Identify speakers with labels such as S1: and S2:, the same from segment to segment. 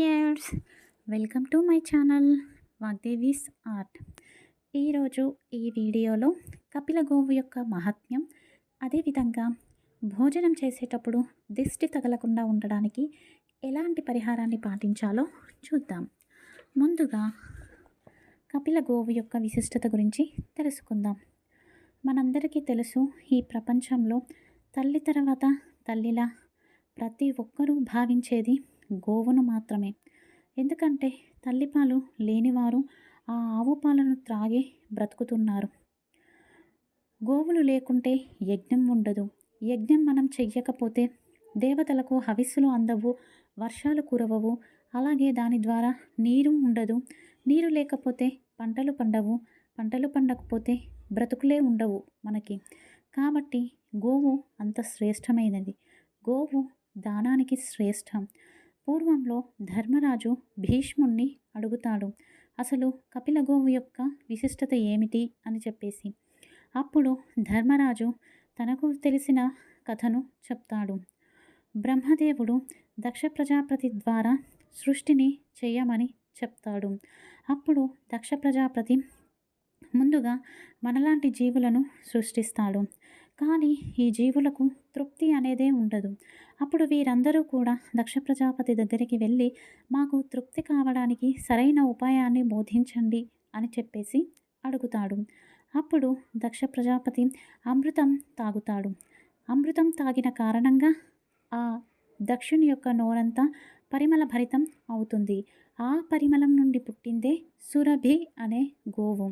S1: Viewers, welcome to my channel Vagdevi's art. ఈరోజు ఈ వీడియోలో కపిల గోవు యొక్క మహత్యం, అదేవిధంగా భోజనం చేసేటప్పుడు దిష్టి తగలకుండా ఉండడానికి ఎలాంటి పరిహారాన్ని పాటించాలో చూద్దాం. ముందుగా కపిల గోవు యొక్క విశిష్టత గురించి తెలుసుకుందాం. మనందరికీ తెలుసు, ఈ ప్రపంచంలో తల్లి తర్వాత తల్లిలా ప్రతి ఒక్కరూ భావించేది గోవును మాత్రమే. ఎందుకంటే తల్లిపాలు లేనివారు ఆ ఆవు పాలను త్రాగి బ్రతుకుతున్నారు. గోవులు లేకుంటే యజ్ఞం ఉండదు. యజ్ఞం మనం చెయ్యకపోతే దేవతలకు హవిస్సులు అందవు, వర్షాలు కురవవు. అలాగే దాని ద్వారా నీరు ఉండదు. నీరు లేకపోతే పంటలు పండవు. పంటలు పండకపోతే బ్రతుకులే ఉండవు మనకి. కాబట్టి గోవు అంత శ్రేష్టమైనది. గోవు దానానికి శ్రేష్టం. పూర్వంలో ధర్మరాజు భీష్ముణ్ణి అడుగుతాడు, అసలు కపిల గోవు యొక్క విశిష్టత ఏమిటి అని చెప్పేసి. అప్పుడు ధర్మరాజు తనకు తెలిసిన కథను చెప్తాడు. బ్రహ్మదేవుడు దక్ష ప్రజాపతి ద్వారా సృష్టిని చేయమని చెప్తాడు. అప్పుడు దక్ష ప్రజాపతి ముందుగా మనలాంటి జీవులను సృష్టిస్తాడు. కానీ ఈ జీవులకు తృప్తి అనేదే ఉండదు. అప్పుడు వీరందరూ కూడా దక్ష ప్రజాపతి దగ్గరికి వెళ్ళి, మాకు తృప్తి కావడానికి సరైన ఉపాయాన్ని బోధించండి అని చెప్పేసి అడుగుతాడు. అప్పుడు దక్ష ప్రజాపతి అమృతం తాగుతాడు. అమృతం తాగిన కారణంగా ఆ దక్షుని యొక్క నోరంతా పరిమళ భరితం అవుతుంది. ఆ పరిమళం నుండి పుట్టిందే సురభి అనే గోవు.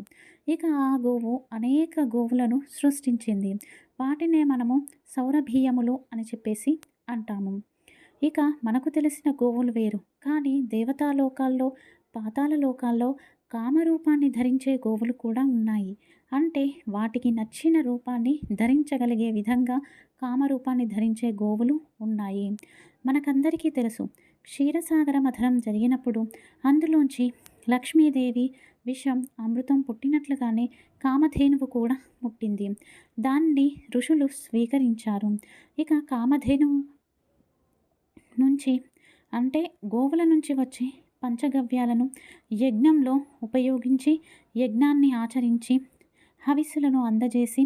S1: ఇక ఆ గోవు అనేక గోవులను సృష్టించింది. వాటినే మనము సౌరభీయములు అని చెప్పేసి అంటాము. ఇక మనకు తెలిసిన గోవులు వేరు, కానీ దేవతాలోకాల్లో, పాతాళ లోకాల్లో కామరూపాన్ని ధరించే గోవులు కూడా ఉన్నాయి. అంటే వాటికి నచ్చిన రూపాన్ని ధరించగలిగే విధంగా కామరూపాన్ని ధరించే గోవులు ఉన్నాయి. మనకందరికీ తెలుసు, క్షీరసాగర మథనం జరిగినప్పుడు అందులోంచి లక్ష్మీదేవి విషం అమృతం పుట్టినట్లుగానే కామధేనువు కూడా పుట్టింది. దాన్ని ఋషులు స్వీకరించారు. ఇక కామధేనువు నుంచి, అంటే గోవుల నుంచి వచ్చే పంచగవ్యాలను యజ్ఞంలో ఉపయోగించి యజ్ఞాన్ని ఆచరించి హవిస్సులను అందజేసి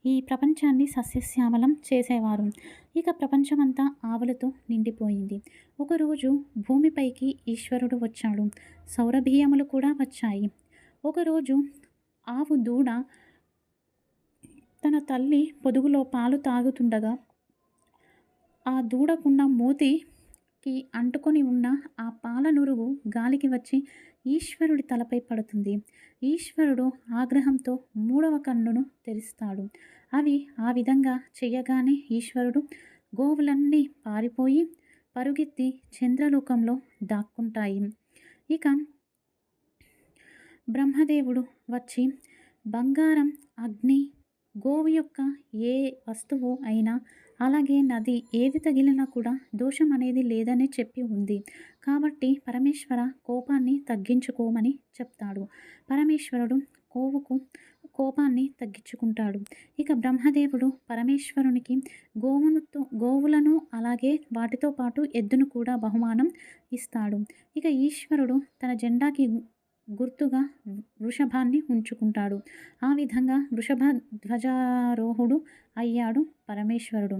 S1: ఈ ప్రపంచాన్ని సస్యశ్యామలం చేసేవారు. ఇక ప్రపంచమంతా ఆవులతో నిండిపోయింది. ఒకరోజు భూమిపైకి ఈశ్వరుడు వచ్చాడు. సౌరభీయములు కూడా వచ్చాయి. ఒకరోజు ఆవు దూడ తన తల్లి పొదుగులో పాలు తాగుతుండగా ఆ దూడకున్న మూతికి అంటుకొని ఉన్న ఆ పాల నురుగు గాలికి వచ్చి ఈశ్వరుడి తలపై పడుతుంది. ఈశ్వరుడు ఆగ్రహంతో మూడవ కన్నును తెరుస్తాడు. అవి ఆ విధంగా చెయ్యగానే ఈశ్వరుడు గోవులన్నీ పారిపోయి పరుగెత్తి చంద్రలోకంలో దాక్కుంటాయి. ఇక బ్రహ్మదేవుడు వచ్చి బంగారం, అగ్ని, గోవు యొక్క ఏ వస్తువు అయినా, అలాగే నది ఏది తగిలినా కూడా దోషం అనేది లేదని చెప్పి ఉంది. కాబట్టి పరమేశ్వర కోపాన్ని తగ్గించుకోమని చెప్తాడు. పరమేశ్వరుడు కోపాన్ని తగ్గించుకుంటాడు. ఇక బ్రహ్మదేవుడు పరమేశ్వరునికి గోవులను అలాగే వాటితో పాటు ఎద్దును కూడా బహుమానం ఇస్తాడు. ఇక ఈశ్వరుడు తన జెండాకి గుర్తుగా వృషభాన్ని ఉంచుకుంటాడు. ఆ విధంగా వృషభ ధ్వజారోహుడు అయ్యాడు పరమేశ్వరుడు.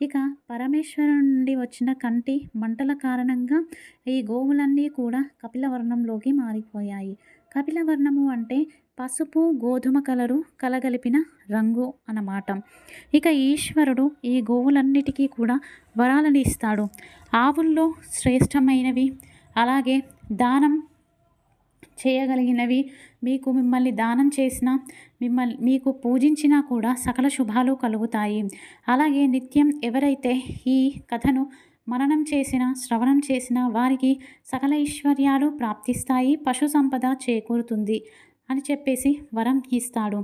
S1: ఇక పరమేశ్వరుడు నుండి వచ్చిన కంటి మంటల కారణంగా ఈ గోవులన్నీ కూడా కపిలవర్ణంలోకి మారిపోయాయి. కపిలవర్ణము అంటే పసుపు, గోధుమ కలరు కలగలిపిన రంగు అన్నమాట. ఇక ఈశ్వరుడు ఈ గోవులన్నిటికీ కూడా వరాలను ఇస్తాడు. ఆవుల్లో శ్రేష్టమైనవి, అలాగే దానం చేయగలిగినవి, మిమ్మల్ని దానం చేసినా, మీకు పూజించినా కూడా సకల శుభాలు కలుగుతాయి. అలాగే నిత్యం ఎవరైతే ఈ కథను మననం చేసినా, శ్రవణం చేసినా వారికి సకల ఐశ్వర్యాలు ప్రాప్తిస్తాయి, పశు సంపద చేకూరుతుంది అని చెప్పేసి వరం ఇస్తాడు.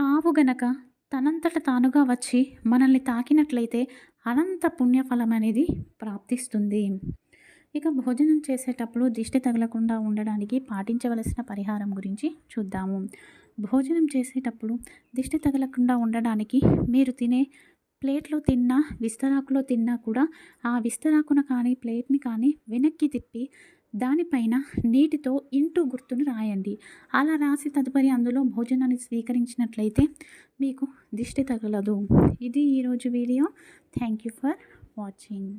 S1: ఆవు గనక తనంతట తానుగా వచ్చి మనల్ని తాకినట్లయితే అనంత పుణ్యఫలం అనేది ప్రాప్తిస్తుంది. ఇక భోజనం చేసేటప్పుడు దిష్టి తగలకుండా ఉండడానికి పాటించవలసిన పరిహారం గురించి చూద్దాము. భోజనం చేసేటప్పుడు దిష్టి తగలకుండా ఉండడానికి మీరు తినే ప్లేట్‌లో తిన్నా, విస్తరాకులో తిన్నా కూడా ఆ విస్తరాకున కానీ, ప్లేట్‌ని కానీ వెనక్కి తిప్పి దానిపైన నీటితో ఇంటూ గుర్తును రాయండి. అలా రాసి తదుపరి అందులో భోజనాన్ని స్వీకరించినట్లయితే మీకు దిష్టి తగలదు. ఇది ఈరోజు video. Thank you for watching.